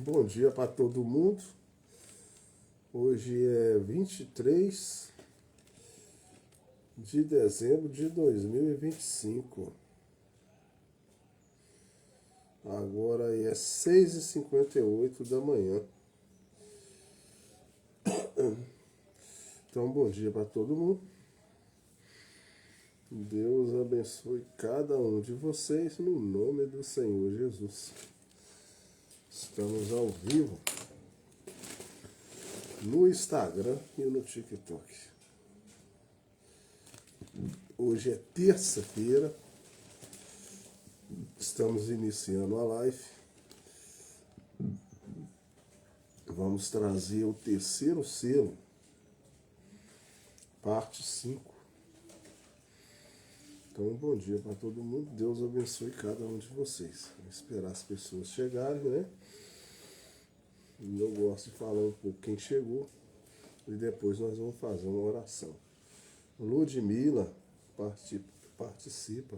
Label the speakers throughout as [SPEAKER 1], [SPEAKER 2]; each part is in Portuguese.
[SPEAKER 1] Bom dia para todo mundo. Hoje é 23 de dezembro de 2025. Agora é 6h58 da manhã. Então, bom dia para todo mundo. Deus abençoe cada um de vocês no nome do Senhor Jesus. Estamos ao vivo no Instagram e no TikTok. Hoje é terça-feira. Estamos iniciando a live. Vamos trazer o terceiro selo, parte 5. Então, bom dia para todo mundo. Deus abençoe cada um de vocês. Vou esperar as pessoas chegarem, né? E eu gosto de falar um pouco quem chegou. E depois nós vamos fazer uma oração. Ludmila participa.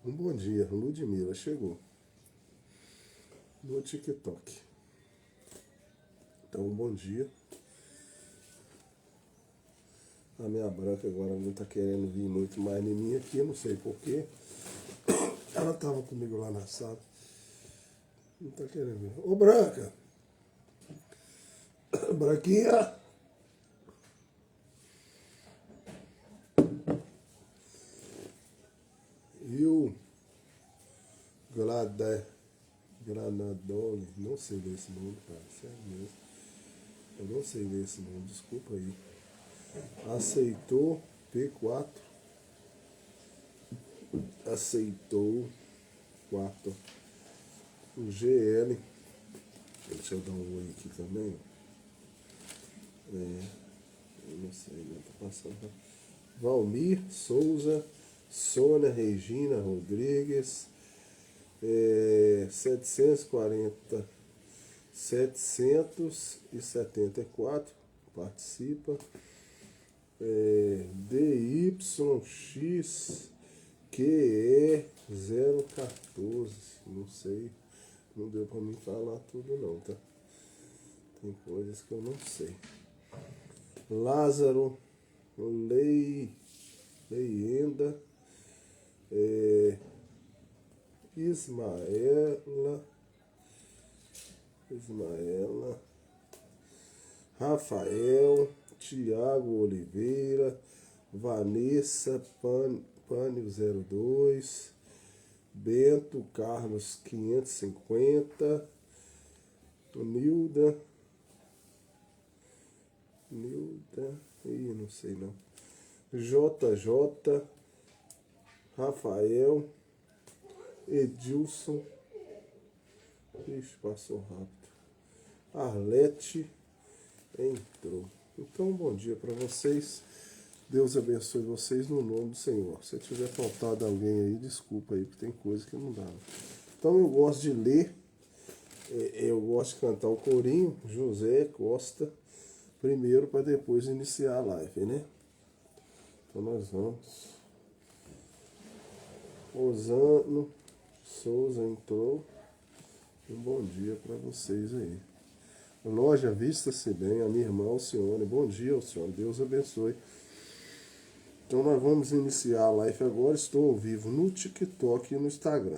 [SPEAKER 1] Um bom dia. Ludmila chegou no TikTok. Então, um bom dia. A minha branca agora não está querendo vir muito mais em mim aqui, não sei porquê. Ela estava comigo lá na sala. Não está querendo vir. Ô, Branca! Branquinha! E o Granadone, não sei ler esse nome, cara, sério mesmo. Eu não sei ler esse nome, desculpa aí. Aceitou P4. Aceitou 4. O GL. Deixa eu dar um oi aqui também. Eu não sei, não tá passando. Valmir Souza, Sônia Regina Rodrigues, 774 participa. DYXQE014, não sei, não deu para mim falar tudo não, tá? Tem coisas que eu não sei. Lázaro Leienda, Ismaela, Rafael, Tiago Oliveira, Vanessa Pânio 02, Bento Carlos 550, Nilda, não sei não. JJ, Rafael, Edilson, passou rápido. Arlete entrou. Então, bom dia para vocês. Deus abençoe vocês no nome do Senhor. Se tiver faltado alguém aí, desculpa aí, porque tem coisa que não dá. Então, eu gosto de ler, eu gosto de cantar o corinho, José Costa, primeiro para depois iniciar a live, né? Então, nós vamos. Osano Souza entrou. Um bom dia para vocês aí. Loja Vista-se Bem, a minha irmã Alcione. Bom dia, Alcione. Deus abençoe. Então nós vamos iniciar a live agora. Estou ao vivo no TikTok e no Instagram.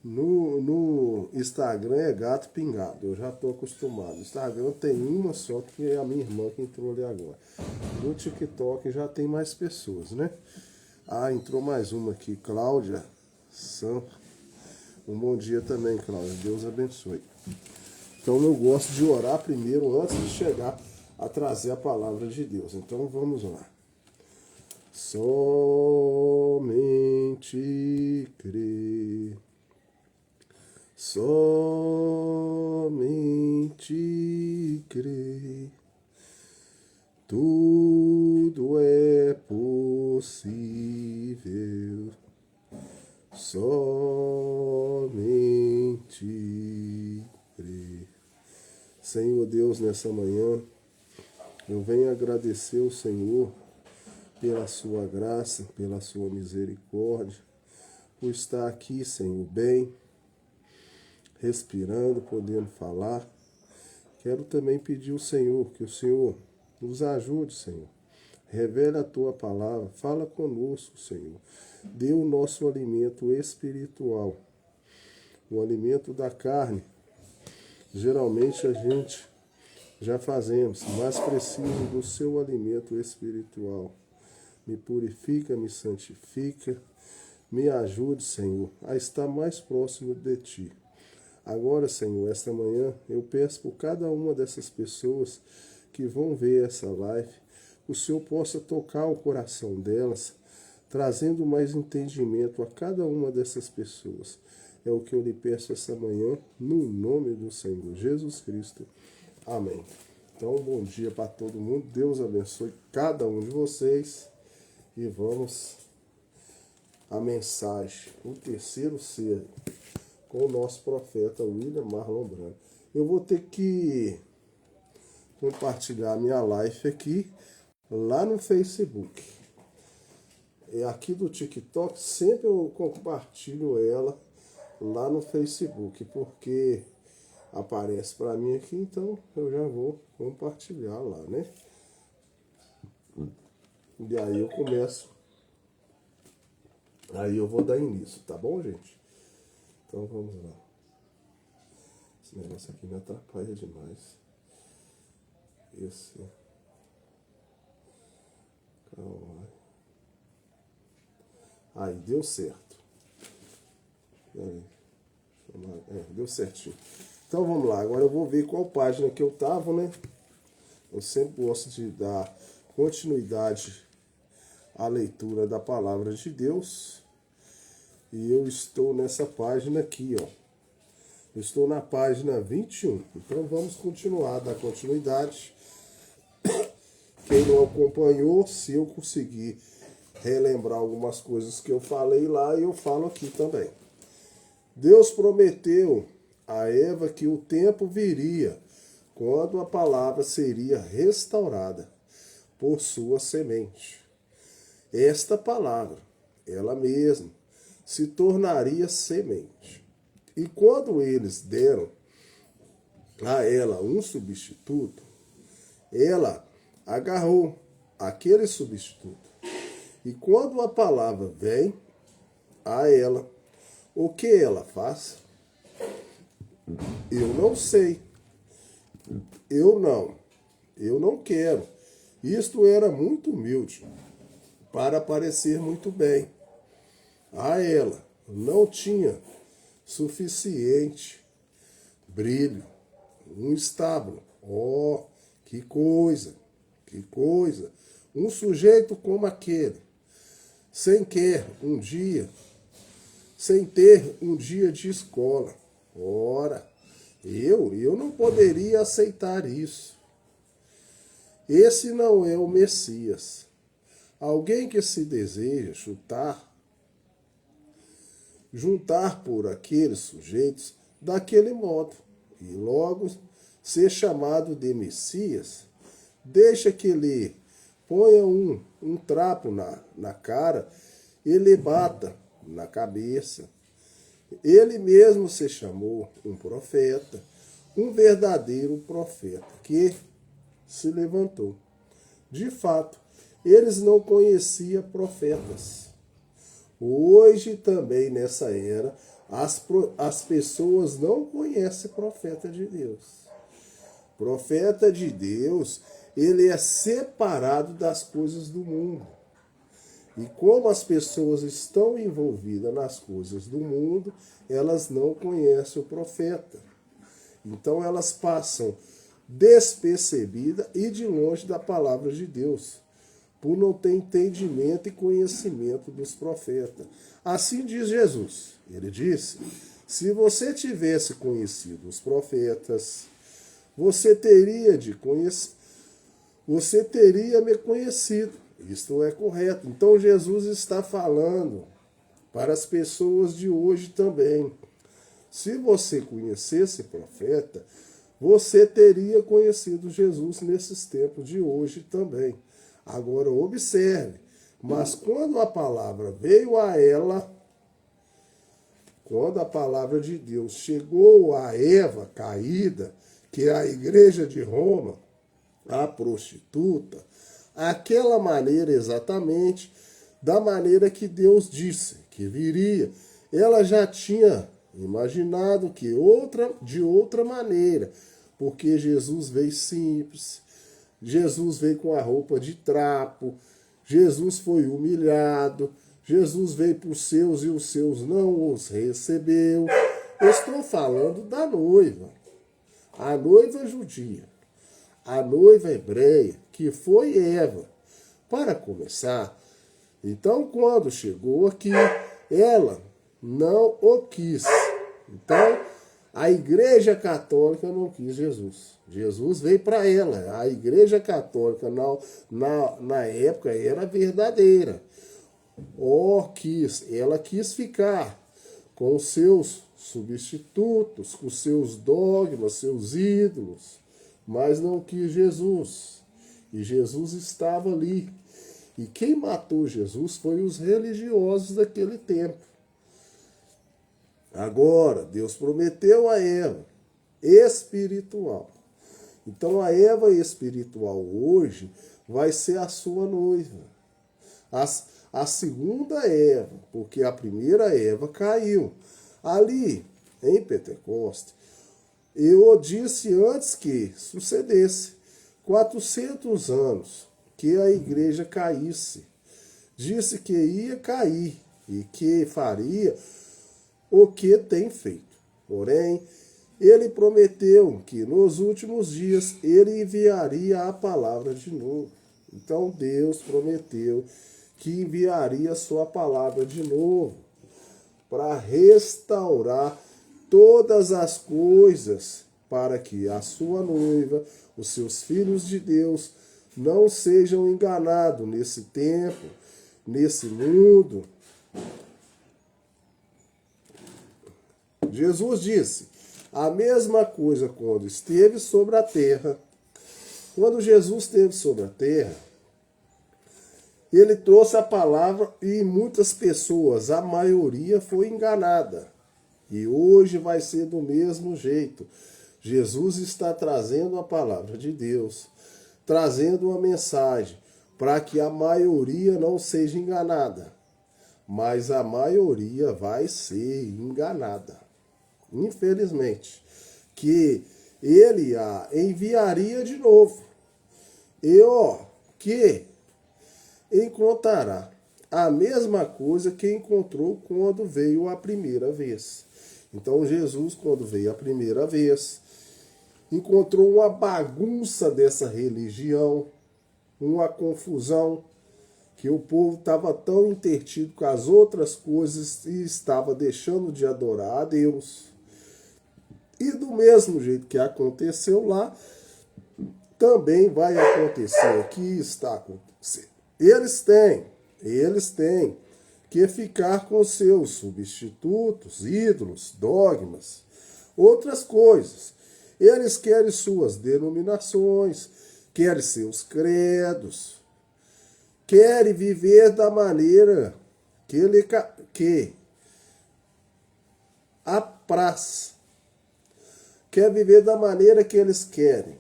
[SPEAKER 1] No Instagram é gato pingado. Eu já estou acostumado. No Instagram tem uma só, que é a minha irmã que entrou ali agora. No TikTok já tem mais pessoas, né? Ah, entrou mais uma aqui. Cláudia Santos. Um bom dia também, Cláudia. Deus abençoe. Então eu gosto de orar primeiro antes de chegar a trazer a palavra de Deus. Então vamos lá. Somente crer, somente crer, tudo é possível. Somente crer. Senhor Deus, nessa manhã, eu venho agradecer ao Senhor pela sua graça, pela sua misericórdia, por estar aqui, Senhor, bem, respirando, podendo falar. Quero também pedir ao Senhor, que o Senhor nos ajude, Senhor. Revele a tua palavra, fala conosco, Senhor. Dê o nosso alimento espiritual. O alimento da carne, geralmente a gente já fazemos, mas preciso do seu alimento espiritual. Me purifica, me santifica, me ajude, Senhor, a estar mais próximo de Ti. Agora, Senhor, esta manhã, eu peço por cada uma dessas pessoas que vão ver essa live, o Senhor possa tocar o coração delas, trazendo mais entendimento a cada uma dessas pessoas. É o que eu lhe peço essa manhã, no nome do Senhor Jesus Cristo. Amém. Então, bom dia para todo mundo. Deus abençoe cada um de vocês. E vamos à mensagem, o terceiro ser, com o nosso profeta William Marlon Branco. Eu vou ter que compartilhar minha live aqui, lá no Facebook. E aqui do TikTok, sempre eu compartilho ela lá no Facebook, porque aparece para mim aqui, então eu já vou compartilhar lá, né? E aí eu começo. Aí eu vou dar início, tá bom, gente? Então vamos lá. Esse negócio aqui me atrapalha demais. Esse. Calma. Aí, deu certo. Aí. Deu certinho. Então vamos lá. Agora eu vou ver qual página que eu tava, né? Eu sempre gosto de dar continuidade a leitura da palavra de Deus, e eu estou nessa página aqui, ó. Eu estou na página 21. Então vamos continuar, dar continuidade. Quem não acompanhou, se eu conseguir relembrar algumas coisas que eu falei lá, eu falo aqui também. Deus prometeu a Eva que o tempo viria quando a palavra seria restaurada por sua semente. Esta palavra, ela mesma, se tornaria semente. E quando eles deram a ela um substituto, ela agarrou aquele substituto. E quando a palavra vem a ela, o que ela faz? Eu não sei. Eu não quero. Isto era muito humilde, para parecer muito bem. A ela não tinha suficiente brilho, um estábulo. Oh, que coisa, que coisa. Um sujeito como aquele, sem ter um dia de escola. Ora, eu não poderia aceitar isso. Esse não é o Messias. Alguém que se deseja juntar por aqueles sujeitos daquele modo, e logo ser chamado de Messias, deixa que lhe ponha um trapo na cara e lhe bata na cabeça. Ele mesmo se chamou um profeta, um verdadeiro profeta, que se levantou. De fato, eles não conheciam profetas. Hoje também, nessa era, as pessoas não conhecem profeta de Deus. Profeta de Deus, ele é separado das coisas do mundo. E como as pessoas estão envolvidas nas coisas do mundo, elas não conhecem o profeta. Então elas passam despercebidas e de longe da palavra de Deus, por não ter entendimento e conhecimento dos profetas. Assim diz Jesus. Ele disse: se você tivesse conhecido os profetas, você teria me conhecido. Isto é correto. Então Jesus está falando para as pessoas de hoje também. Se você conhecesse profeta, você teria conhecido Jesus nesses tempos de hoje também. Agora observe, mas quando a palavra veio a ela, quando a palavra de Deus chegou a Eva caída, que é a igreja de Roma, a prostituta, aquela maneira exatamente da maneira que Deus disse que viria. Ela já tinha imaginado que de outra maneira, porque Jesus veio simples, Jesus veio com a roupa de trapo, Jesus foi humilhado, Jesus veio para os seus e os seus não os recebeu. Eu estou falando da noiva, a noiva judia, a noiva hebreia, que foi Eva. Para começar, então quando chegou aqui, ela não o quis. Então, a Igreja Católica não quis Jesus. Jesus veio para ela. A Igreja Católica, na época, era verdadeira. Ela quis ficar com os seus substitutos, com os seus dogmas, seus ídolos, mas não quis Jesus. E Jesus estava ali. E quem matou Jesus foi os religiosos daquele tempo. Agora, Deus prometeu a Eva espiritual. Então, a Eva espiritual hoje vai ser a sua noiva. A segunda Eva, porque a primeira Eva caiu. Ali, em Pentecostes, eu disse antes que sucedesse 400 anos que a igreja caísse. Disse que ia cair e que faria o que tem feito. Porém, ele prometeu que nos últimos dias ele enviaria a palavra de novo. Então Deus prometeu que enviaria a sua palavra de novo para restaurar todas as coisas, para que a sua noiva, os seus filhos de Deus, não sejam enganados nesse tempo, nesse mundo. Jesus disse a mesma coisa quando esteve sobre a terra. Quando Jesus esteve sobre a terra, ele trouxe a palavra e muitas pessoas, a maioria, foi enganada. E hoje vai ser do mesmo jeito. Jesus está trazendo a palavra de Deus, trazendo uma mensagem para que a maioria não seja enganada. Mas a maioria vai ser enganada. Infelizmente, que ele a enviaria de novo. E que encontrará a mesma coisa que encontrou quando veio a primeira vez. Então Jesus, quando veio a primeira vez, encontrou uma bagunça dessa religião, uma confusão, que o povo estava tão intertido com as outras coisas e estava deixando de adorar a Deus. E do mesmo jeito que aconteceu lá, também vai acontecer aqui, está acontecendo. Eles têm que ficar com seus substitutos, ídolos, dogmas, outras coisas. Eles querem suas denominações, querem seus credos, querem viver da maneira que apraz. Quer viver da maneira que eles querem,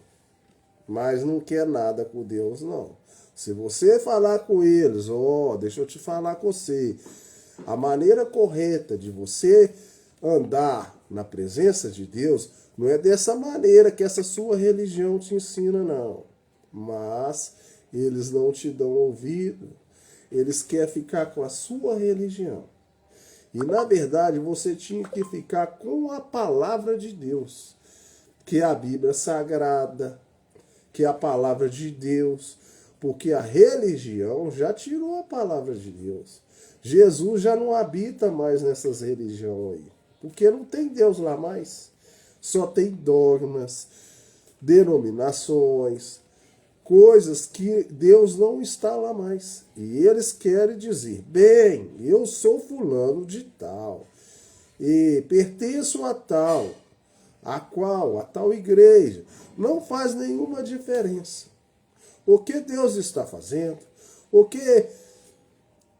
[SPEAKER 1] mas não quer nada com Deus, não. Se você falar com eles, deixa eu te falar com você, a maneira correta de você andar na presença de Deus não é dessa maneira que essa sua religião te ensina, não. Mas eles não te dão ouvido, eles querem ficar com a sua religião. E na verdade você tinha que ficar com a palavra de Deus, que é a Bíblia Sagrada, que é a palavra de Deus, porque a religião já tirou a palavra de Deus. Jesus já não habita mais nessas religiões aí, porque não tem Deus lá mais. Só tem dogmas, denominações, coisas que Deus não está lá mais. E eles querem dizer, bem, eu sou fulano de tal, e pertenço a tal, a tal igreja. Não faz nenhuma diferença. O que Deus está fazendo, o que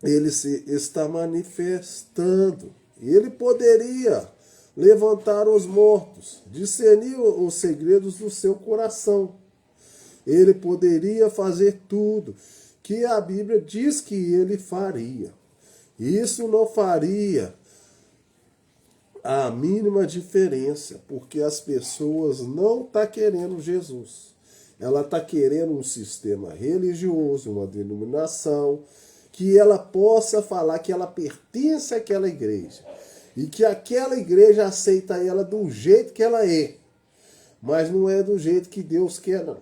[SPEAKER 1] ele se está manifestando, Ele poderia levantar os mortos, discernir os segredos do seu coração. Ele poderia fazer tudo que a Bíblia diz que ele faria. Isso não faria a mínima diferença, porque as pessoas não estão querendo Jesus. Ela está querendo um sistema religioso, uma denominação, que ela possa falar que ela pertence àquela igreja. E que aquela igreja aceita ela do jeito que ela é. Mas não é do jeito que Deus quer, não.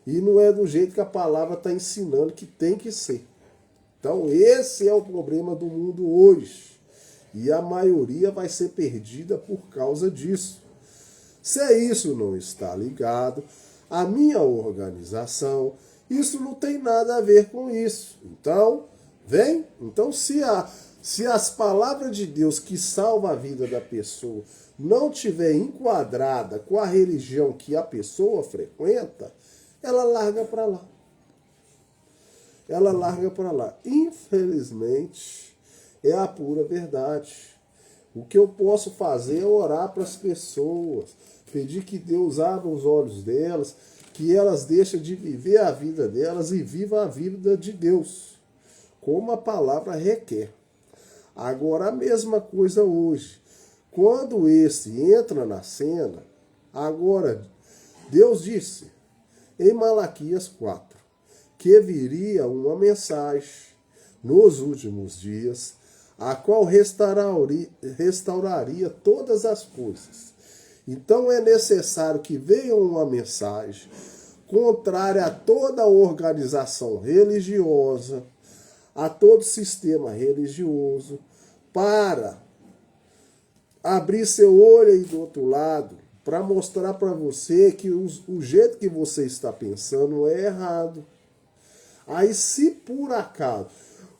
[SPEAKER 1] E não é do jeito que a palavra está ensinando que tem que ser. Então esse é o problema do mundo hoje. E a maioria vai ser perdida por causa disso. Se isso não está ligado à minha organização, isso não tem nada a ver com isso. Então, vem. Então, se as palavras de Deus que salva a vida da pessoa não tiver enquadrada com a religião que a pessoa frequenta, ela larga para lá. Ela larga para lá. Infelizmente, é a pura verdade. O que eu posso fazer é orar para as pessoas, pedir que Deus abra os olhos delas, que elas deixem de viver a vida delas e vivam a vida de Deus, como a palavra requer. Agora, a mesma coisa hoje. Quando esse entra na cena, agora, Deus disse em Malaquias 4, que viria uma mensagem nos últimos dias, a qual restauraria todas as coisas. Então é necessário que venha uma mensagem contrária a toda organização religiosa, a todo sistema religioso, para abrir seu olho aí do outro lado, para mostrar para você que o jeito que você está pensando é errado. Aí, se por acaso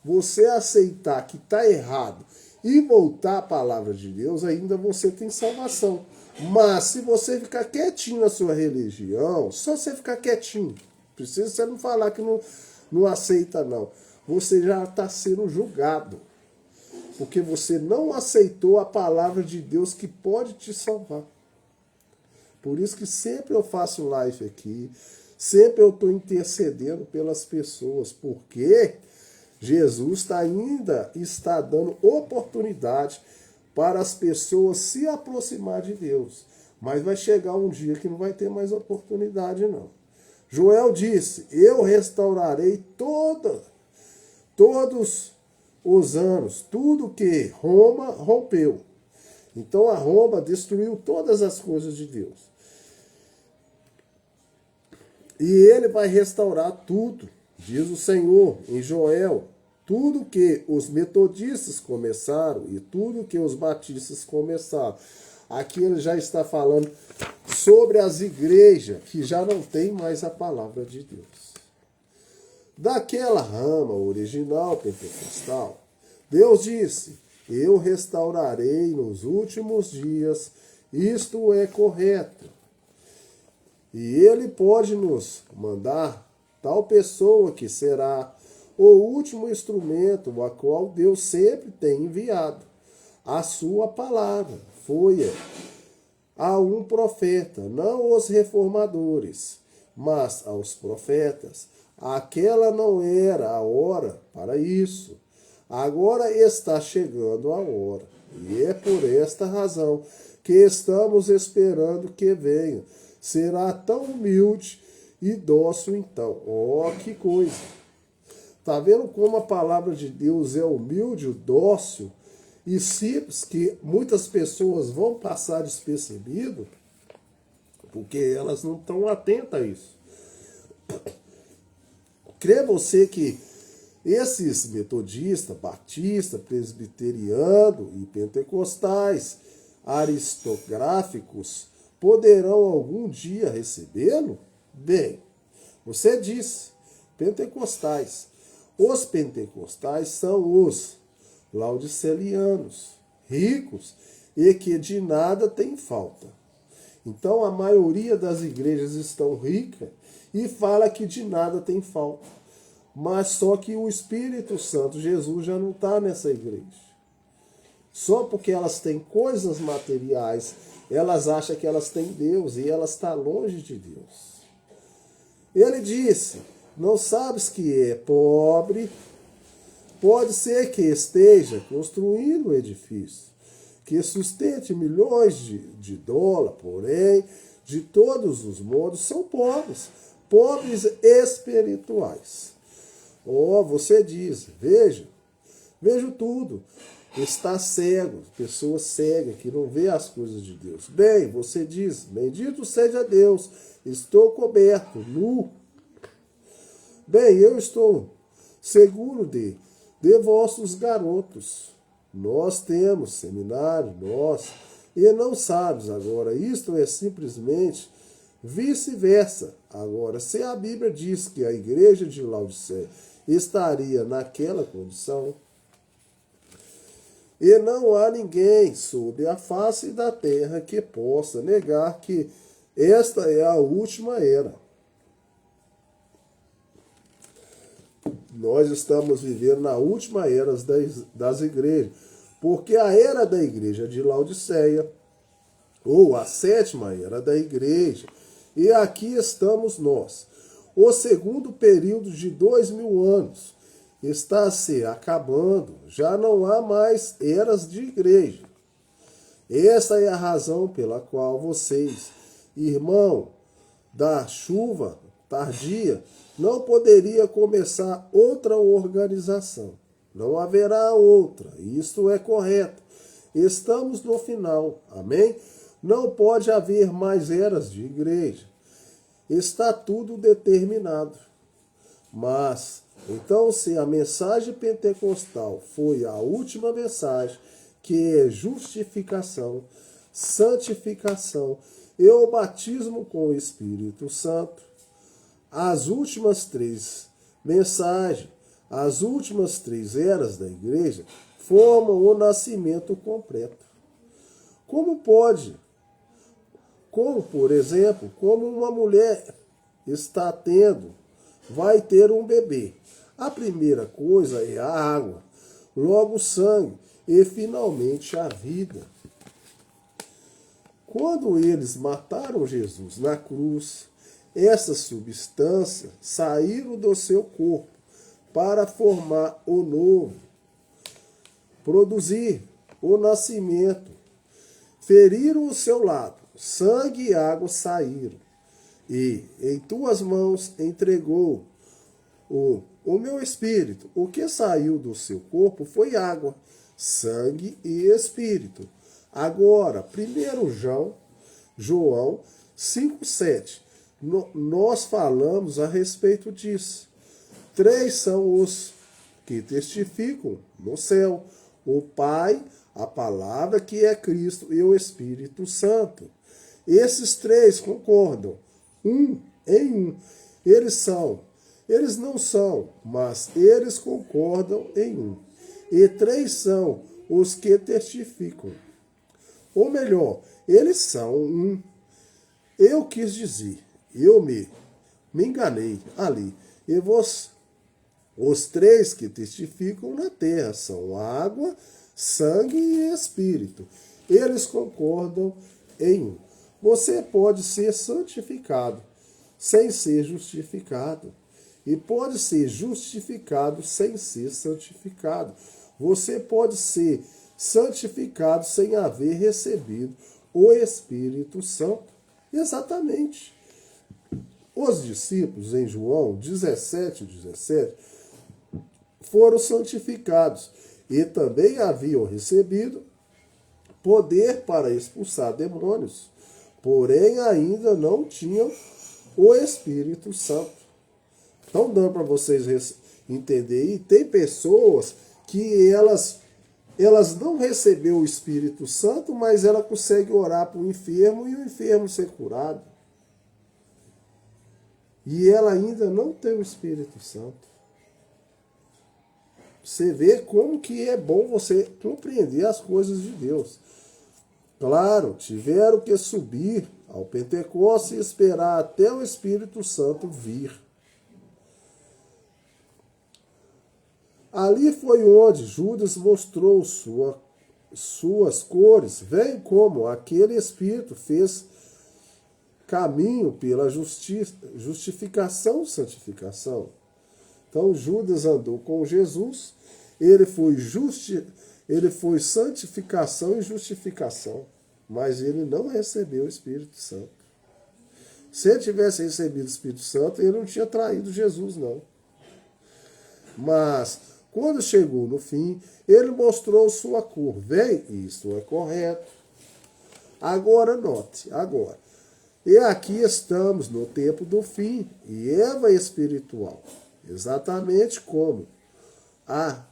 [SPEAKER 1] você aceitar que está errado e voltar à palavra de Deus, ainda você tem salvação. Mas se você ficar quietinho na sua religião, só você ficar quietinho, precisa você não falar que não aceita não, você já está sendo julgado, porque você não aceitou a palavra de Deus que pode te salvar. Por isso que sempre eu faço live aqui, sempre eu estou intercedendo pelas pessoas, porque Jesus ainda está dando oportunidade para as pessoas se aproximar de Deus. Mas vai chegar um dia que não vai ter mais oportunidade, não. Joel disse, eu restaurarei todos os anos, tudo que Roma rompeu. Então a Roma destruiu todas as coisas de Deus. E ele vai restaurar tudo, diz o Senhor em Joel. Tudo que os metodistas começaram e tudo que os batistas começaram. Aqui ele já está falando sobre as igrejas que já não tem mais a palavra de Deus. Daquela rama original pentecostal, Deus disse, eu restaurarei nos últimos dias, isto é correto. E ele pode nos mandar tal pessoa que será o último instrumento a qual Deus sempre tem enviado. A sua palavra foi a um profeta, não os reformadores, mas aos profetas. Aquela não era a hora para isso. Agora está chegando a hora. E é por esta razão que estamos esperando que venha. Será tão humilde e dócil então. Oh, que coisa! Está vendo como a palavra de Deus é humilde, dócil e simples, que muitas pessoas vão passar despercebido, porque elas não estão atentas a isso. Crê você que esses metodistas, batistas, presbiterianos e pentecostais aristocráticos poderão algum dia recebê-lo? Bem, você disse, pentecostais. Os pentecostais são os laodiceanos, ricos e que de nada tem falta. Então a maioria das igrejas estão ricas e fala que de nada tem falta. Mas só que o Espírito Santo, Jesus, já não está nessa igreja. Só porque elas têm coisas materiais, elas acham que elas têm Deus e elas estão longe de Deus. Ele disse, não sabes que é pobre? Pode ser que esteja construindo um edifício, que sustente milhões de dólares, porém, de todos os modos, são pobres, pobres espirituais. Você diz, vejo tudo. Está cego, pessoas cegas que não vê as coisas de Deus. Bem, você diz, bendito seja Deus, estou coberto, nu. Bem, eu estou seguro de vossos garotos. Nós temos seminário, e não sabes agora, isto é simplesmente vice-versa. Agora, se a Bíblia diz que a igreja de Laodiceia estaria naquela condição, e não há ninguém sob a face da terra que possa negar que esta é a última era. Nós estamos vivendo na última era das igrejas, porque a era da igreja de Laodiceia, ou a sétima era da igreja, e aqui estamos nós. O segundo período de 2000 anos está se acabando, já não há mais eras de igreja. Essa é a razão pela qual vocês, irmão da chuva tardia, não poderia começar outra organização. Não haverá outra, isto é correto. Estamos no final, amém? Não pode haver mais eras de igreja. Está tudo determinado. Mas, então, se a mensagem pentecostal foi a última mensagem, que é justificação, santificação e o batismo com o Espírito Santo, as últimas 3 mensagens, as últimas 3 eras da igreja formam o nascimento completo. Como pode? Como, por exemplo, como uma mulher vai ter um bebê. A primeira coisa é a água, logo o sangue e finalmente a vida. Quando eles mataram Jesus na cruz, essas substâncias saíram do seu corpo para formar o novo, produzir o nascimento. Feriram o seu lado, sangue e água saíram. E em tuas mãos entregou o meu espírito. O que saiu do seu corpo foi água, sangue e espírito. Agora, 1 João 5,7. Nós falamos a respeito disso. 3 são os que testificam no céu: o Pai, a palavra que é Cristo e o Espírito Santo. Esses 3 concordam, em um. Eles não são, mas eles concordam em um. E 3 são os que testificam. Ou melhor, eles são um. Eu quis dizer, eu me enganei ali. E os 3 que testificam na terra são água, sangue e espírito. Eles concordam em um. Você pode ser santificado sem ser justificado. E pode ser justificado sem ser santificado. Você pode ser santificado sem haver recebido o Espírito Santo. Exatamente. Os discípulos em João 17, foram santificados e também haviam recebido poder para expulsar demônios, porém ainda não tinham o Espírito Santo. Então, dando para vocês entenderem, tem pessoas que elas não receberam o Espírito Santo, mas ela consegue orar para o enfermo e o enfermo ser curado. E ela ainda não tem o Espírito Santo. Você vê como que é bom você compreender as coisas de Deus. Claro, tiveram que subir ao Pentecostes e esperar até o Espírito Santo vir. Ali foi onde Judas mostrou sua suas cores, vem como aquele Espírito fez caminho pela justificação, santificação. Então Judas andou com Jesus, ele foi santificação e justificação, mas ele não recebeu o Espírito Santo. Se ele tivesse recebido o Espírito Santo, ele não tinha traído Jesus, não. Mas, quando chegou no fim, ele mostrou sua cor. Vem, isso é correto. Agora, note, agora. E aqui estamos no tempo do fim, e Eva espiritual. Exatamente como a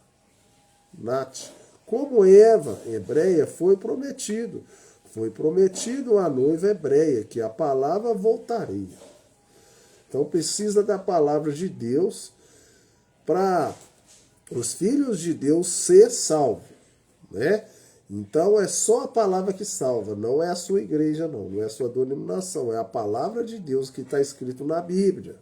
[SPEAKER 1] Nath. Como Eva, hebreia, foi prometido. Foi prometido à noiva hebreia que a palavra voltaria. Então precisa da palavra de Deus para os filhos de Deus ser salvos, né? Então é só a palavra que salva, não é a sua igreja, não é a sua denominação, é a palavra de Deus que está escrito na Bíblia.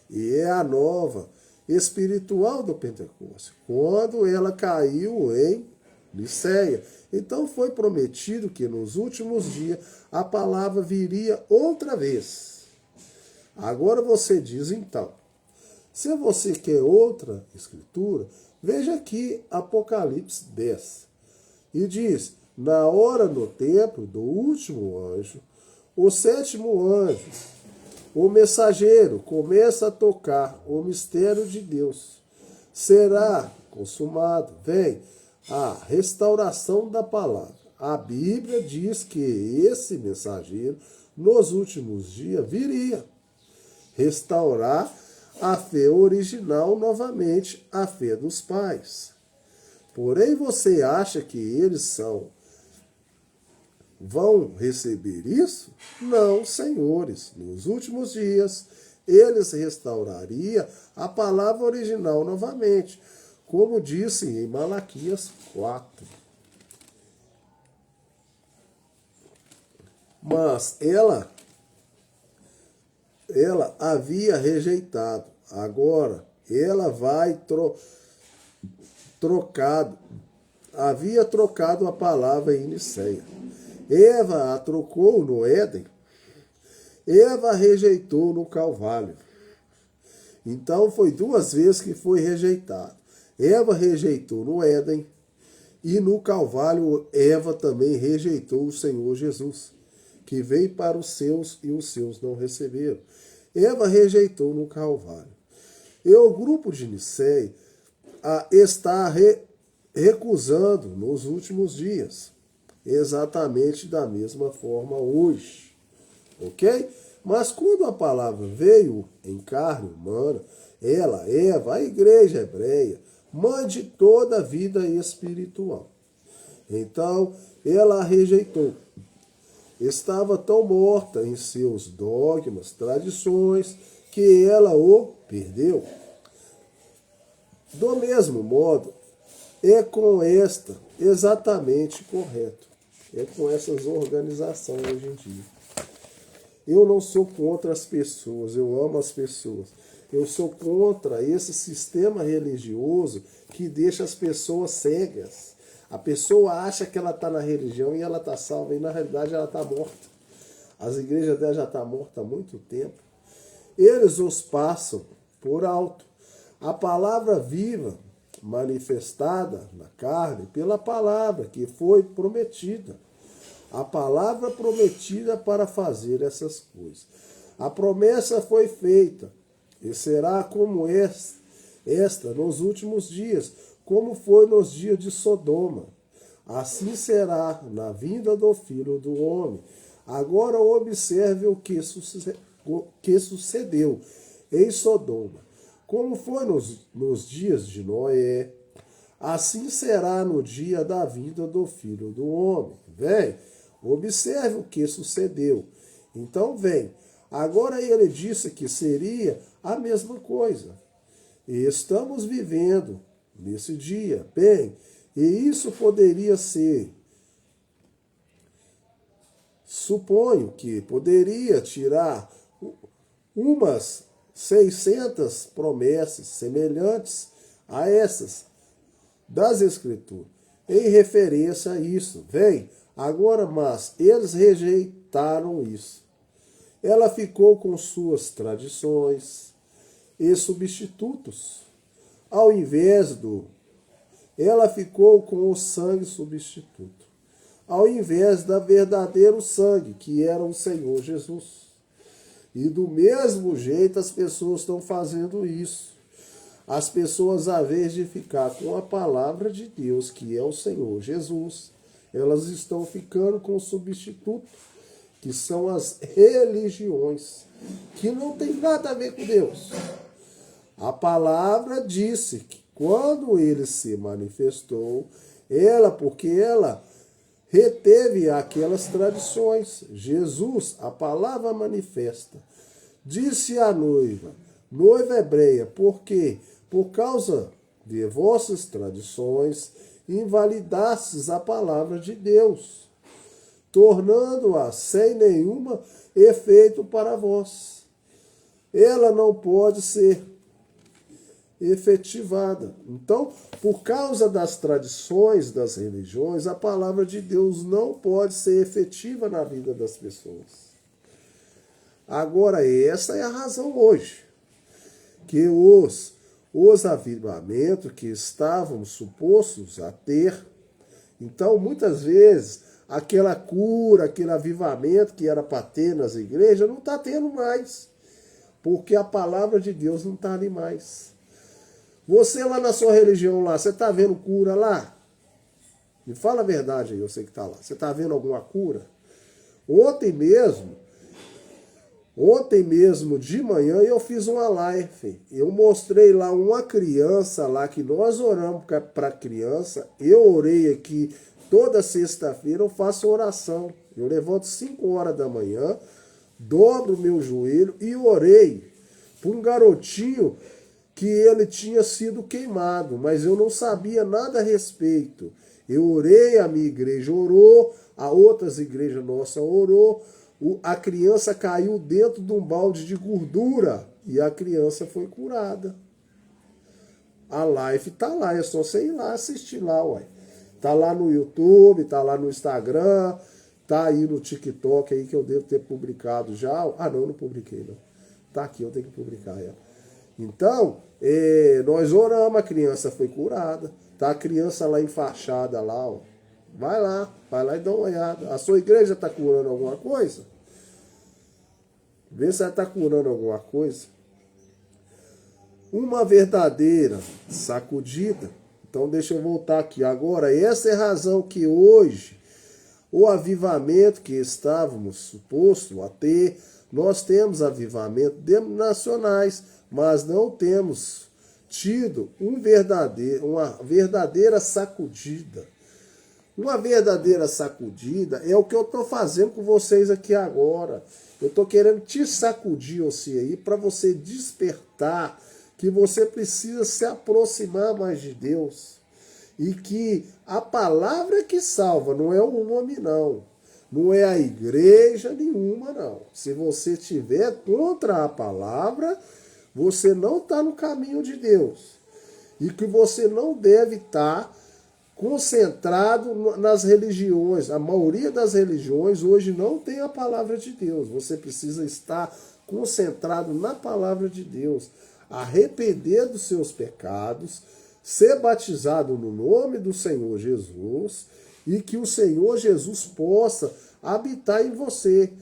[SPEAKER 1] E é a nova espiritual do Pentecostes, quando ela caiu em Niceia. Então foi prometido que nos últimos dias a palavra viria outra vez. Agora você diz então, se você quer outra escritura, veja aqui Apocalipse 10. E diz, na hora no templo do último anjo, o sétimo anjo, o mensageiro, começa a tocar o mistério de Deus. Será consumado. Vem a restauração da palavra. A Bíblia diz que esse mensageiro, nos últimos dias, viria restaurar a fé original novamente, a fé dos pais. Porém, você acha que eles vão receber isso? Não, senhores. Nos últimos dias, eles restaurariam a palavra original novamente, como disse em Malaquias 4. Mas ela havia rejeitado. Agora, ela vai havia trocado a palavra em Niceia. Eva a trocou no Éden. Eva rejeitou no Calvário. Então foi 2 vezes que foi rejeitado. Eva rejeitou no Éden e no Calvário Eva também rejeitou o Senhor Jesus, que veio para os seus e os seus não receberam. Eva rejeitou no Calvário. E o grupo de Niceia está recusando nos últimos dias, exatamente da mesma forma hoje, ok? Mas quando a palavra veio em carne humana, Eva, a igreja hebreia, mãe de toda a vida espiritual. Então, ela a rejeitou. Estava tão morta em seus dogmas, tradições, que ela o perdeu. Do mesmo modo, é com esta exatamente correto. É com essas organizações hoje em dia. Eu não sou contra as pessoas, eu amo as pessoas. Eu sou contra esse sistema religioso que deixa as pessoas cegas. A pessoa acha que ela está na religião e ela está salva, e na realidade ela está morta. As igrejas dela já estão mortas há muito tempo. Eles os passam por alto. A palavra viva, manifestada na carne, pela palavra que foi prometida. A palavra prometida para fazer essas coisas. A promessa foi feita, e será como esta nos últimos dias, como foi nos dias de Sodoma. Assim será na vinda do Filho do Homem. Agora observe o que sucedeu em Sodoma. Como foi nos dias de Noé, assim será no dia da vinda do Filho do Homem. Vem, observe o que sucedeu. Então vem. Agora ele disse que seria a mesma coisa. E estamos vivendo nesse dia. Bem, e isso poderia ser. Suponho que poderia tirar umas 600 promessas semelhantes a essas das Escrituras. em referência a isso. Vem, agora, mas eles rejeitaram isso. Ela ficou com suas tradições e substitutos. Ao invés do... Ela ficou com o sangue substituto. Ao invés da verdadeiro sangue, que era o Senhor Jesus. E do mesmo jeito as pessoas estão fazendo isso. As pessoas, ao invés de ficar com a palavra de Deus, que é o Senhor Jesus, elas estão ficando com o substituto, que são as religiões, que não tem nada a ver com Deus. A palavra disse que quando ele se manifestou, porque ela reteve aquelas tradições. Jesus, a palavra manifesta, disse à noiva hebreia, porque por causa de vossas tradições invalidastes a palavra de Deus, tornando-a sem nenhum efeito para vós. Ela não pode ser efetivada. Então, por causa das tradições das religiões, a palavra de Deus não pode ser efetiva na vida das pessoas. Agora, essa é a razão hoje, que os avivamentos que estavam supostos a ter, então, muitas vezes, aquela cura, aquele avivamento que era para ter nas igrejas, não está tendo mais, porque a palavra de Deus não está ali mais. Você lá na sua religião lá, você está vendo cura lá? Me fala a verdade aí, eu sei que está lá. Você está vendo alguma cura? Ontem mesmo de manhã eu fiz uma live. Eu mostrei lá uma criança lá, que nós oramos para a criança. Eu orei aqui toda sexta-feira, eu faço oração. Eu levanto 5 horas da manhã, dobro meu joelho e orei para um garotinho que ele tinha sido queimado, mas eu não sabia nada a respeito. Eu orei, a minha igreja orou, a outras igrejas nossa orou, a criança caiu dentro de um balde de gordura e a criança foi curada. A live tá lá, é só você ir lá assistir lá, ué. Tá lá no YouTube, tá lá no Instagram, tá aí no TikTok aí que eu devo ter publicado já. Ah, não publiquei não. Tá aqui, eu tenho que publicar ela. Então, nós oramos, a criança foi curada. Tá a criança lá enfaixada lá, ó. Vai lá e dá uma olhada. A sua igreja está curando alguma coisa? Vê se ela está curando alguma coisa. Uma verdadeira sacudida. Então deixa eu voltar aqui. Agora, essa é a razão que hoje, o avivamento que estávamos supostos a ter, nós temos avivamento denominacionais, mas não temos tido uma verdadeira sacudida. Uma verdadeira sacudida é o que eu estou fazendo com vocês aqui agora. Eu estou querendo te sacudir você aí para você despertar que você precisa se aproximar mais de Deus. E que a palavra que salva não é o homem, não. Não é a igreja nenhuma, não. Se você estiver contra a palavra, você não está no caminho de Deus. E que você não deve estar concentrado nas religiões. A maioria das religiões hoje não tem a palavra de Deus. Você precisa estar concentrado na palavra de Deus. Arrepender dos seus pecados, ser batizado no nome do Senhor Jesus e que o Senhor Jesus possa habitar em você,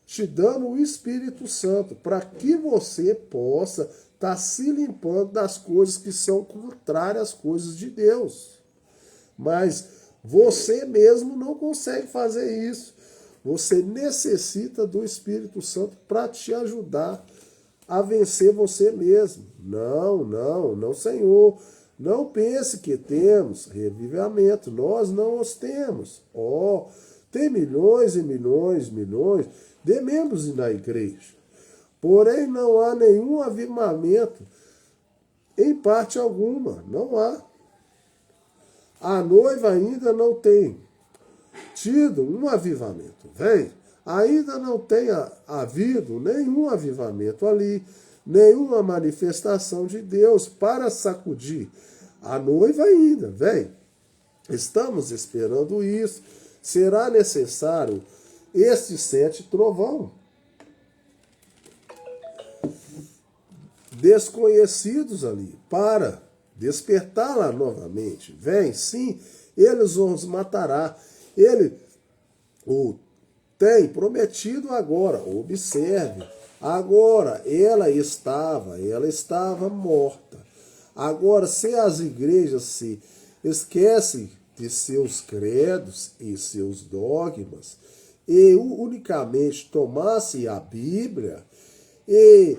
[SPEAKER 1] te dando o Espírito Santo, para que você possa estar se limpando das coisas que são contrárias às coisas de Deus. Mas você mesmo não consegue fazer isso. Você necessita do Espírito Santo para te ajudar a vencer você mesmo. Não, Senhor. Não pense que temos revivamento. Nós não os temos. Tem milhões e milhões de membros na igreja. Porém, não há nenhum avivamento em parte alguma. Não há. A noiva ainda não tem tido um avivamento. Ainda não tem havido nenhum avivamento ali, nenhuma manifestação de Deus para sacudir a noiva ainda. Estamos esperando isso. Será necessário estes 7 trovão desconhecidos ali para despertá-la novamente. Vem, sim, eles os matará. Ele o tem prometido agora. Observe. Agora ela estava morta. Agora, se as igrejas se esquecem de seus credos e seus dogmas e unicamente tomasse a Bíblia e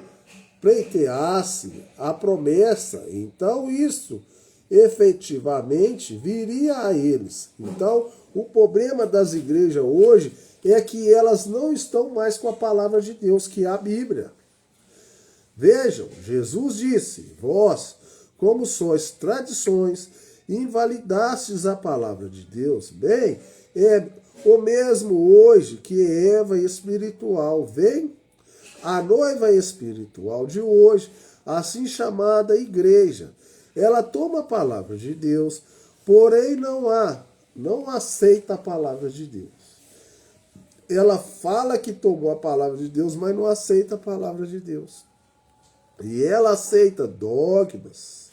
[SPEAKER 1] pleiteasse a promessa, então isso efetivamente viria a eles. Então, o problema das igrejas hoje é que elas não estão mais com a palavra de Deus, que é a Bíblia. Vejam, Jesus disse: vós, como sois tradições, invalidastes a palavra de Deus. Bem, é o mesmo hoje que Eva espiritual. Vem a noiva espiritual de hoje, assim chamada igreja. Ela toma a palavra de Deus, porém não aceita a palavra de Deus. Ela fala que tomou a palavra de Deus, mas não aceita a palavra de Deus. E ela aceita dogmas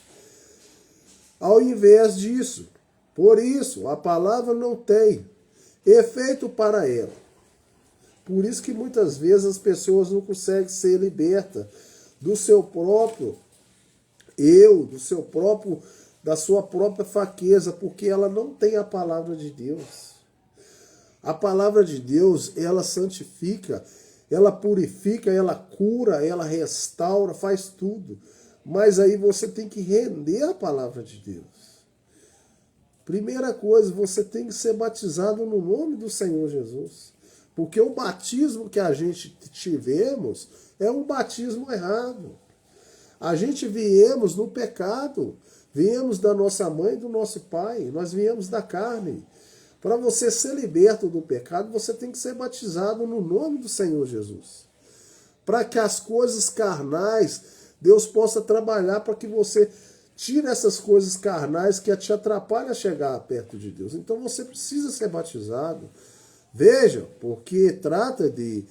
[SPEAKER 1] ao invés disso. Por isso, a palavra não tem efeito para ela. Por isso que muitas vezes as pessoas não conseguem ser libertas do seu próprio eu, da sua própria fraqueza, porque ela não tem a palavra de Deus. A palavra de Deus, ela santifica, ela purifica, ela cura, ela restaura, faz tudo. Mas aí você tem que render a palavra de Deus. Primeira coisa, você tem que ser batizado no nome do Senhor Jesus. Porque o batismo que a gente tivemos é um batismo errado. A gente viemos no pecado, viemos da nossa mãe e do nosso pai, nós viemos da carne. Para você ser liberto do pecado, você tem que ser batizado no nome do Senhor Jesus. Para que as coisas carnais, Deus possa trabalhar para que você tire essas coisas carnais que te atrapalham a chegar perto de Deus. Então você precisa ser batizado. Veja, porque trata de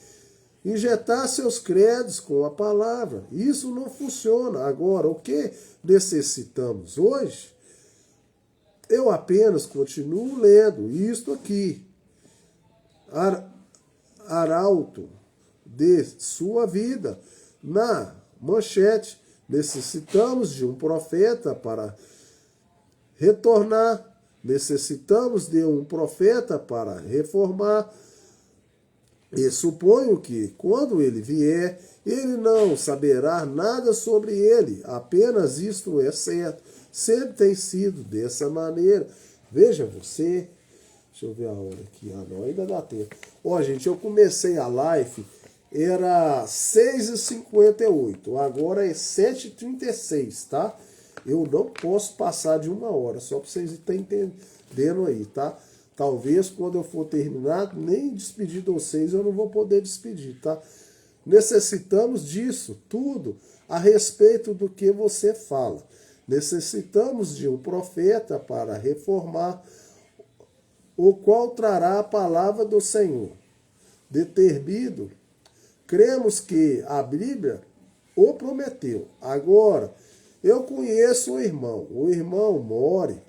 [SPEAKER 1] injetar seus credos com a palavra. Isso não funciona. Agora, o que necessitamos hoje? Eu apenas continuo lendo isto aqui. Arauto de sua vida. Na manchete, necessitamos de um profeta para retornar. Necessitamos de um profeta para reformar. E suponho que, quando ele vier, ele não saberá nada sobre ele. Apenas isto é certo. Sempre tem sido dessa maneira. Veja você. Deixa eu ver a hora aqui. Ah, não, ainda dá tempo. Ó, gente, eu comecei a live, era 6h58. Agora é 7h36, tá? Eu não posso passar de 1 hora, só para vocês estarem entendendo aí, tá? Talvez quando eu for terminar, nem despedir de vocês eu não vou poder despedir, tá? Necessitamos disso, tudo, a respeito do que você fala. Necessitamos de um profeta para reformar, o qual trará a palavra do Senhor. Determinado, cremos que a Bíblia o prometeu. Agora, eu conheço o irmão More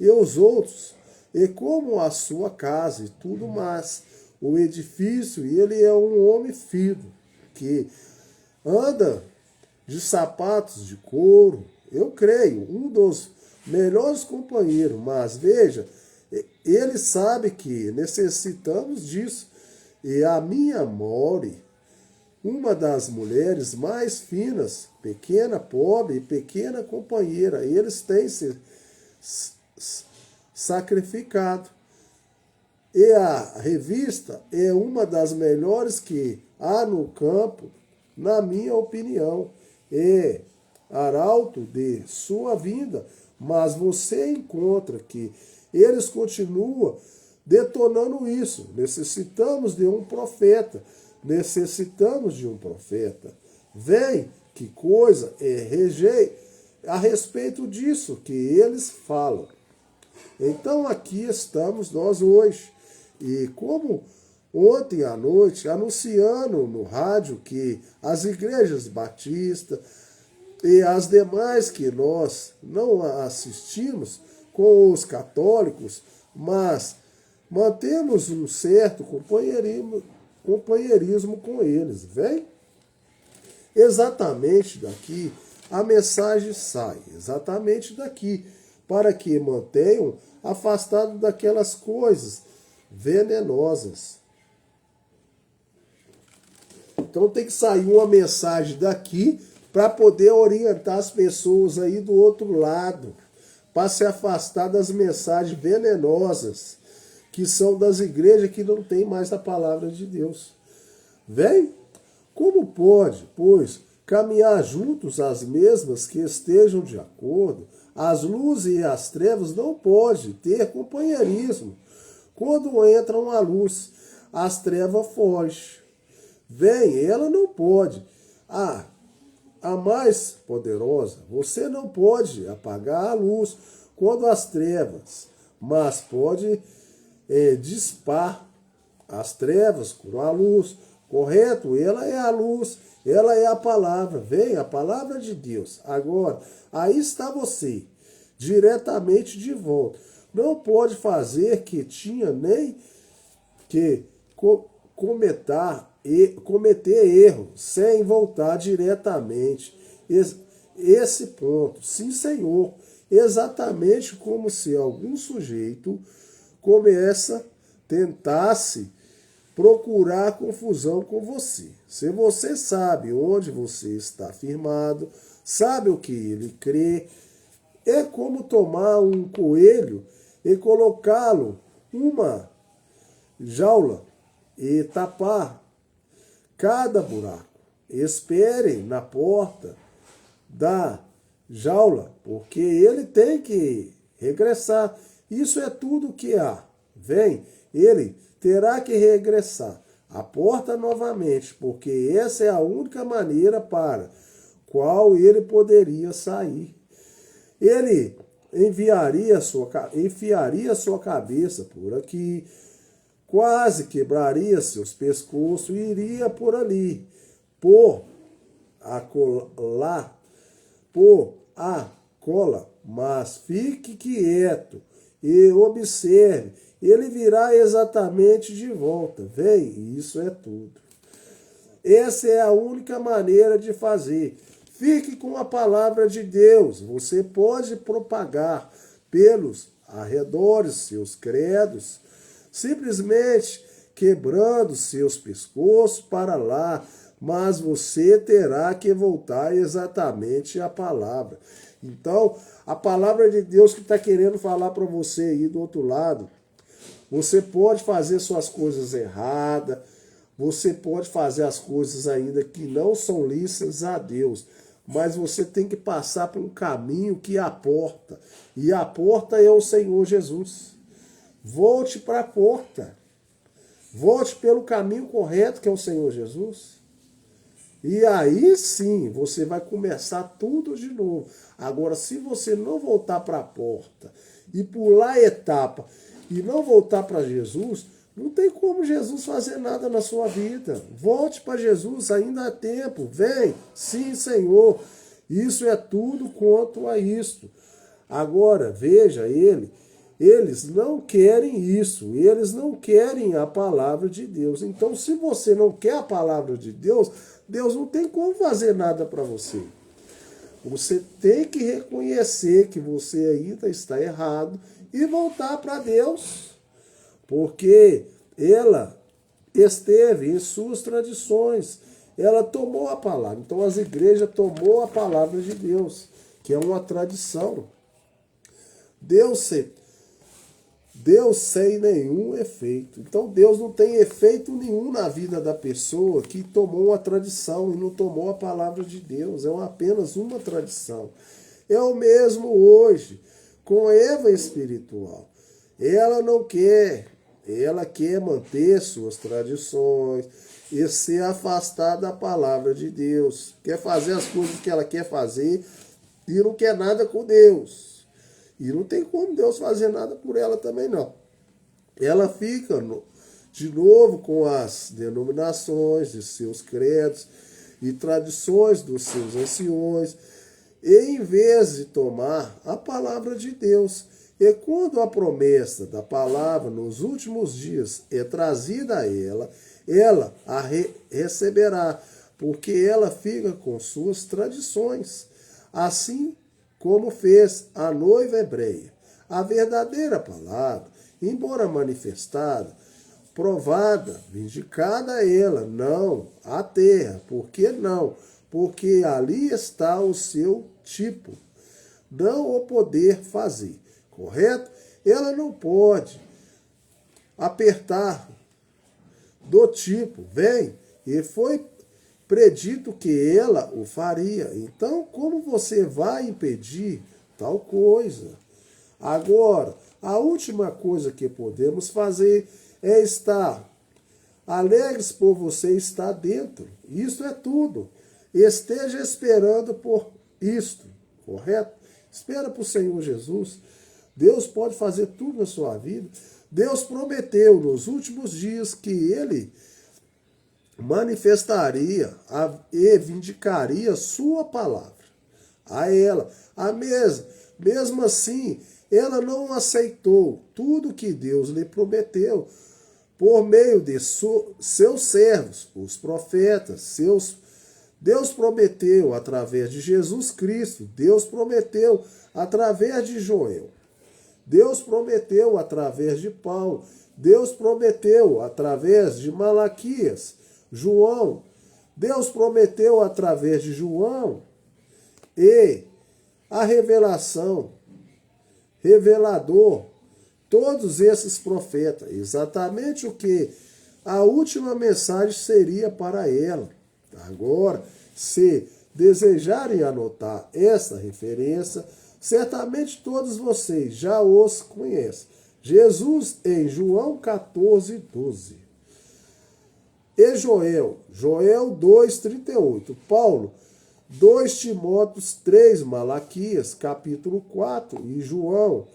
[SPEAKER 1] e os outros, e como a sua casa e tudo mais, o edifício, e ele é um homem fido, que anda de sapatos de couro, eu creio, um dos melhores companheiros, mas veja, ele sabe que necessitamos disso, e a minha More, uma das mulheres mais finas, pequena, pobre e pequena companheira, eles têm se sacrificado. E a revista é uma das melhores que há no campo, na minha opinião. É arauto de sua vinda, mas você encontra que eles continuam detonando isso. Necessitamos de um profeta. Necessitamos de um profeta. Vem, que coisa é rejeito a respeito disso que eles falam. Então aqui estamos nós hoje. E como ontem à noite, anunciando no rádio que as igrejas batistas e as demais que nós não assistimos com os católicos, mas mantemos um certo companheirismo com eles, vem? Exatamente daqui a mensagem sai, exatamente daqui, para que mantenham afastado daquelas coisas venenosas. Então tem que sair uma mensagem daqui para poder orientar as pessoas aí do outro lado, para se afastar das mensagens venenosas, que são das igrejas que não tem mais a palavra de Deus. Vem? Como pode, pois, caminhar juntos as mesmas que estejam de acordo? As luzes e as trevas não podem ter companheirismo. Quando entram a luz, as trevas fogem. Vem, ela não pode. A mais poderosa, você não pode apagar a luz quando as trevas, mas pode dispar as trevas com a luz. Correto? Ela é a luz, ela é a palavra. Vem, a palavra de Deus. Agora, aí está você, diretamente de volta. Não pode fazer que tinha nem que cometer erro sem voltar diretamente. Esse ponto, sim, Senhor, exatamente como se algum sujeito tentasse procurar confusão com você. Se você sabe onde você está firmado, sabe o que ele crê, é como tomar um coelho e colocá-lo numa jaula e tapar cada buraco. Esperem na porta da jaula, porque ele tem que regressar. Isso é tudo que há. Vem, ele terá que regressar à porta novamente, porque essa é a única maneira para qual ele poderia sair. Ele enfiaria sua cabeça por aqui, quase quebraria seus pescoços e iria por ali, por a cola, mas fique quieto e observe, ele virá exatamente de volta. Vem, isso é tudo. Essa é a única maneira de fazer. Fique com a palavra de Deus. Você pode propagar pelos arredores seus credos, simplesmente quebrando seus pescoços para lá, mas você terá que voltar exatamente à palavra. Então, a palavra de Deus que está querendo falar para você aí do outro lado, você pode fazer suas coisas erradas, você pode fazer as coisas ainda que não são lícitas a Deus, mas você tem que passar por um caminho que é a porta, e a porta é o Senhor Jesus. Volte para a porta, volte pelo caminho correto que é o Senhor Jesus. E aí sim, você vai começar tudo de novo. Agora, se você não voltar para a porta e pular a etapa e não voltar para Jesus, não tem como Jesus fazer nada na sua vida. Volte para Jesus, ainda há tempo. Vem, sim, Senhor. Isso é tudo quanto a isto. Agora, veja, eles não querem isso, eles não querem a palavra de Deus. Então, se você não quer a palavra de Deus, Deus não tem como fazer nada para você. Você tem que reconhecer que você ainda está errado e voltar para Deus, porque ela esteve em suas tradições, ela tomou a palavra. Então as igrejas tomou a palavra de Deus, que é uma tradição. Deus sem nenhum efeito. Então Deus não tem efeito nenhum na vida da pessoa que tomou uma tradição e não tomou a palavra de Deus. É apenas uma tradição. É o mesmo hoje com Eva espiritual. Ela não quer, ela quer manter suas tradições e se afastar da palavra de Deus. Quer fazer as coisas que ela quer fazer e não quer nada com Deus. E não tem como Deus fazer nada por ela também, não. Ela fica de novo com as denominações de seus credos e tradições dos seus anciões, e em vez de tomar a palavra de Deus. E quando a promessa da palavra nos últimos dias é trazida a ela a receberá, porque ela fica com suas tradições, assim como fez a noiva hebreia. A verdadeira palavra, embora manifestada, provada, vindicada a ela, não a terra. Por que não? Porque ali está o seu tipo, não o poder fazer. Correto? Ela não pode apertar do tipo, vem, e foi predito que ela o faria. Então, como você vai impedir tal coisa? Agora, a última coisa que podemos fazer é estar alegres por você estar dentro. Isso é tudo. Esteja esperando por isto, correto? Espera por Senhor Jesus. Deus pode fazer tudo na sua vida. Deus prometeu nos últimos dias que Ele manifestaria e vindicaria sua palavra a ela. Mesmo assim, ela não aceitou tudo que Deus lhe prometeu por meio de seus servos, os profetas, Deus prometeu através de Jesus Cristo, Deus prometeu através de Joel, Deus prometeu através de Paulo, Deus prometeu através de Malaquias, João, Deus prometeu através de João, e a revelação, revelador, todos esses profetas, exatamente o que a última mensagem seria para ela. Agora, se desejarem anotar essa referência, certamente todos vocês já os conhecem. Jesus em João 14, 12. E Joel 2,38. Paulo, 2 Timóteos 3, Malaquias, capítulo 4, e João,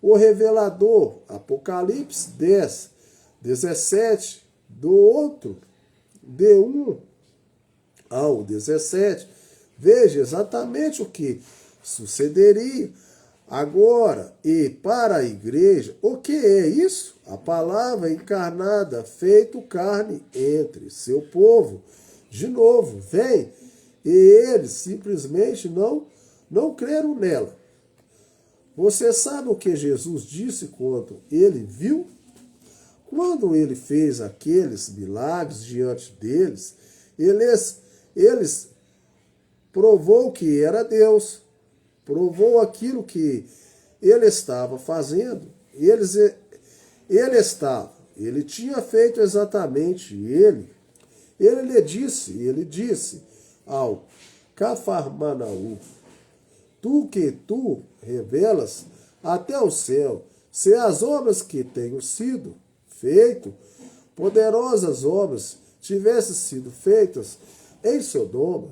[SPEAKER 1] o revelador, Apocalipse 10, 17, do outro, de 1 ao 17, veja exatamente o que sucederia agora e para a igreja. O que é isso? A palavra encarnada, feito carne entre seu povo. De novo, vem, e eles simplesmente não creram nela. Você sabe o que Jesus disse quando ele viu? Quando ele fez aqueles milagres diante deles, eles provou que era Deus, provou aquilo que ele estava fazendo. Ele tinha feito exatamente ele disse ao Cafarnaum, tu revelas até o céu, se as obras que tenho sido feito, poderosas obras, tivessem sido feitas em Sodoma,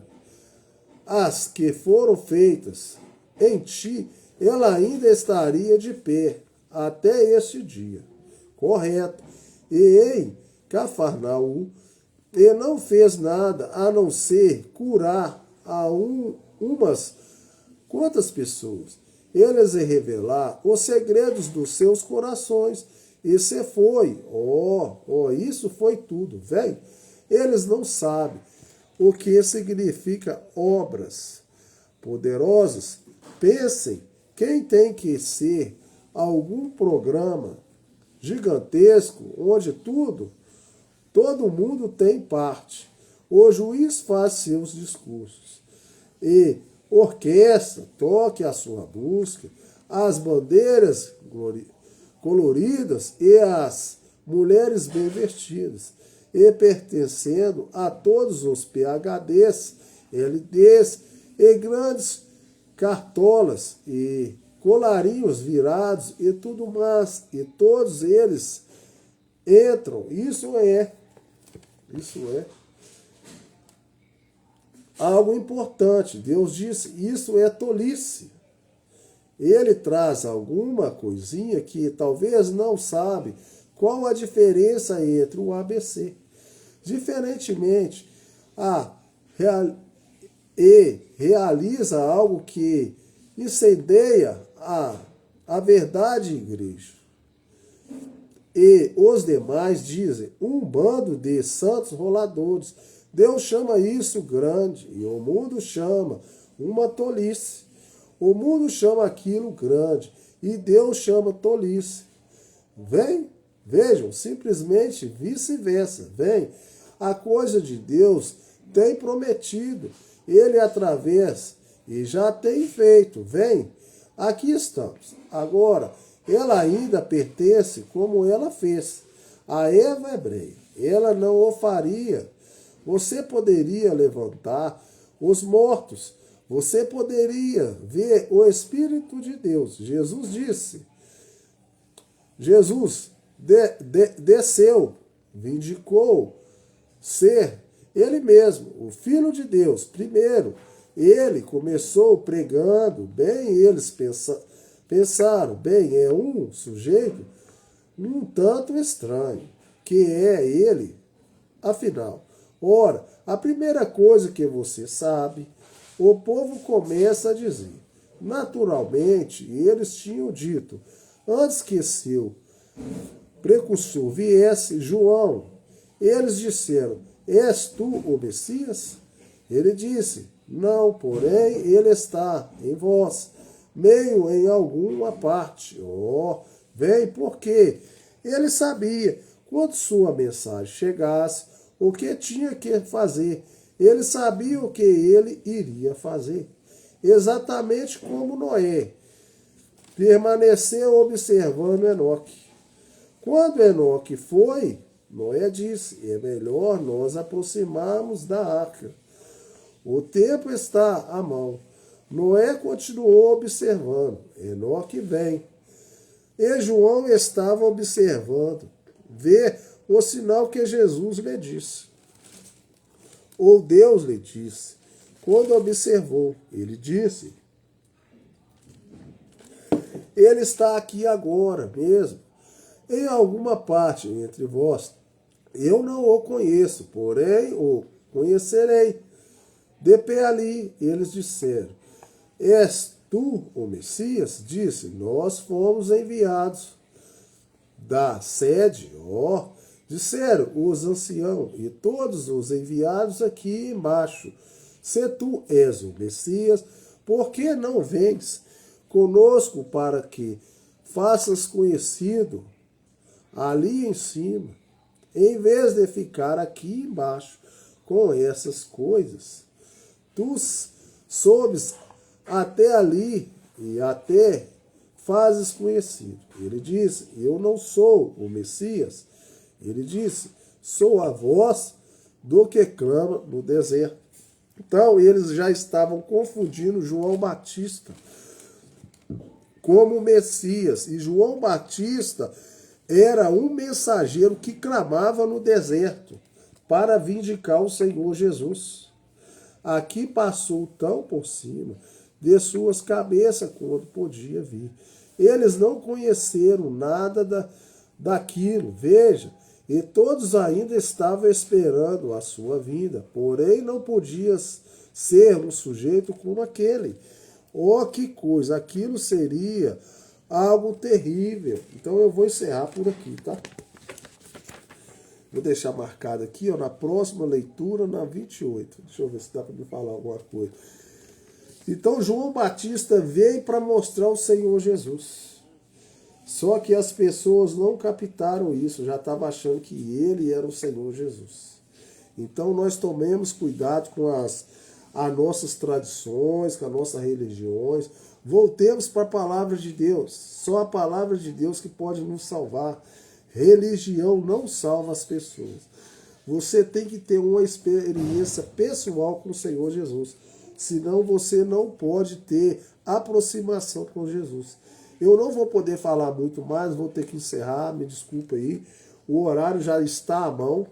[SPEAKER 1] as que foram feitas em ti, ela ainda estaria de pé até este dia. Correto. E em Cafarnaum, ele não fez nada a não ser curar a umas quantas pessoas. Eles revelar os segredos dos seus corações. E se foi. Isso foi tudo, velho. Eles não sabem o que significa obras poderosas. Pensem, quem tem que ser algum programa gigantesco, onde todo mundo tem parte. O juiz faz seus discursos. E orquestra, toque a sua música, as bandeiras coloridas e as mulheres bem vestidas, e pertencendo a todos os PhDs, LDs e grandes cartolas e colarinhos virados e tudo mais, e todos eles entram. Isso é algo importante. Deus disse, isso é tolice. ele traz alguma coisinha que talvez não sabe qual a diferença entre o ABC. Diferentemente, realiza algo que incendeia a verdade, igreja. E os demais dizem, um bando de santos roladores. Deus chama isso grande e o mundo chama uma tolice. O mundo chama aquilo grande e Deus chama tolice. Vejam, simplesmente vice-versa. A coisa de Deus tem prometido, ele através e já tem feito. Aqui estamos. Agora, ela ainda pertence como ela fez. A Eva hebreia, ela não o faria. Você poderia levantar os mortos. Você poderia ver o Espírito de Deus. Jesus disse. Jesus desceu, vindicou ser ele mesmo, o Filho de Deus. Primeiro, ele começou pregando, eles pensaram, é um sujeito um tanto estranho, que é ele, afinal. Ora, a primeira coisa que você sabe, o povo começa a dizer. Naturalmente, eles tinham dito, antes que seu precursor viesse, João, eles disseram, és tu o Messias? Ele disse, não, porém, ele está em vós, meio em alguma parte. Porque ele sabia, quando sua mensagem chegasse, o que tinha que fazer. Ele sabia o que ele iria fazer. Exatamente como Noé permaneceu observando Enoque. Quando Enoque foi, Noé disse, é melhor nós aproximarmos da arca. O tempo está à mão. Noé continuou observando. Enoque vem. E João estava observando. Vê o sinal que Jesus lhe disse. Ou Deus lhe disse. Quando observou, ele disse, ele está aqui agora mesmo, em alguma parte entre vós. Eu não o conheço, porém o conhecerei. De pé ali, eles disseram, és tu o Messias? Disse, nós fomos enviados da sede, disseram os anciãos e todos os enviados aqui embaixo. Se tu és o Messias, por que não vens conosco para que faças conhecido ali em cima, em vez de ficar aqui embaixo com essas coisas? Tu sobes até ali e até fazes conhecido. Ele disse, eu não sou o Messias. Ele disse, sou a voz do que clama no deserto. Então, eles já estavam confundindo João Batista como Messias. E João Batista era um mensageiro que clamava no deserto para vindicar o Senhor Jesus. Aqui passou tão por cima de suas cabeças quando podia vir. Eles não conheceram nada daquilo, veja, e todos ainda estavam esperando a sua vinda, porém não podia ser um sujeito como aquele. Que coisa, aquilo seria algo terrível. Então eu vou encerrar por aqui, tá? Vou deixar marcado aqui, na próxima leitura, na 28. Deixa eu ver se dá para me falar alguma coisa. Então João Batista veio para mostrar o Senhor Jesus. Só que as pessoas não captaram isso, já estavam achando que ele era o Senhor Jesus. Então nós tomemos cuidado com as nossas tradições, com as nossas religiões. Voltemos para a palavra de Deus. Só a palavra de Deus que pode nos salvar. Religião não salva as pessoas. Você tem que ter uma experiência pessoal com o Senhor Jesus. Senão você não pode ter aproximação com Jesus. Eu não vou poder falar muito mais, vou ter que encerrar, me desculpa aí. O horário já está à mão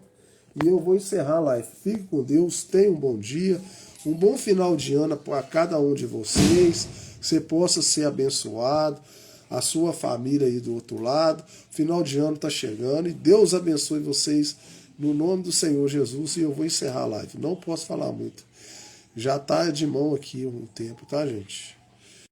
[SPEAKER 1] e eu vou encerrar a live. Fique com Deus, tenha um bom dia, um bom final de ano para cada um de vocês. que você possa ser abençoado, a sua família aí do outro lado. Final de ano está chegando e Deus abençoe vocês no nome do Senhor Jesus. E eu vou encerrar a live. Não posso falar muito. Já está de mão aqui um tempo, tá, gente?